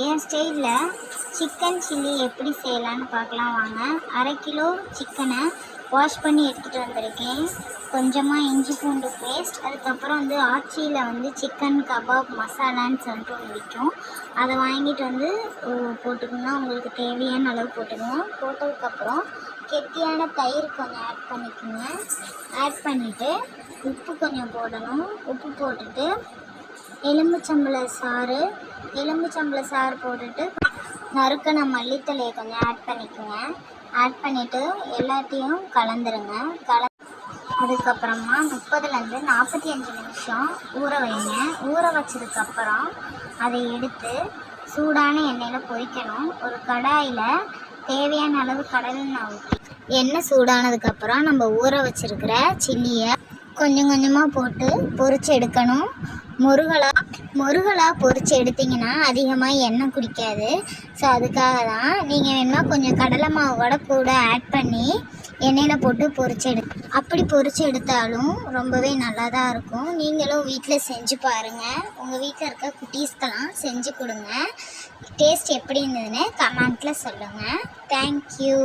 என் ஸ்டைலில் chicken chilli எப்படி செய்யலான்னு பார்க்கலாம் வாங்க. 1/2 கிலோ சிக்கனை வாஷ் பண்ணி எடுத்துகிட்டு வந்திருக்கேன். கொஞ்சமாக இஞ்சி பூண்டு பேஸ்ட், அதுக்கப்புறம் ஆச்சியில் சிக்கன் கபாப் மசாலான்னு சொல்லிட்டு ஒன்று விற்கும். அதை வாங்கிட்டு போட்டுக்கோங்க. உங்களுக்கு தேவையான அளவு போட்டுக்கோங்க. போட்டதுக்கப்புறம் கெட்டியான தயிர் கொஞ்சம் ஆட் பண்ணிக்கோங்க. ஆட் பண்ணிவிட்டு உப்பு கொஞ்சம் போடணும். உப்பு போட்டுட்டு எலும்புச்சம்பழ சாறு போட்டுட்டு நறுக்கின மல்லித்தலையை கொஞ்சம் ஆட் பண்ணிக்கோங்க. ஆட் பண்ணிவிட்டு எல்லாத்தையும் கலந்துருங்க. அதுக்கப்புறமா 30லேருந்து 45 நிமிஷம் ஊற வைங்க. ஊற வச்சதுக்கப்புறம் அதை எடுத்து சூடான எண்ணெயில் பொரிக்கணும். ஒரு கடாயில் தேவையான அளவு கடலெண்ணெய் ஊற்றி எண்ணெய் சூடானதுக்கப்புறம் நம்ம ஊற வச்சுருக்கிற சில்லியை கொஞ்சம் கொஞ்சமாக போட்டு பொரித்து எடுக்கணும். முருகலாக பொரித்து எடுத்திங்கன்னா அதிகமாக எண்ணெய் குடிக்காது. ஸோ அதுக்காக தான் நீங்கள் வேணுமா கொஞ்சம் கடலை மாவு கூட ஆட் பண்ணி எண்ணெயில் போட்டு அப்படி பொரித்து எடுத்தாலும் ரொம்பவே நல்லா தான் இருக்கும். நீங்களும் வீட்டில் செஞ்சு பாருங்கள். உங்கள் வீட்டில் இருக்க குட்டீஸ்க்கெல்லாம் செஞ்சு கொடுங்க. டேஸ்ட் எப்படி இருந்ததுன்னு கமெண்ட்டில் சொல்லுங்கள். தேங்க்யூ.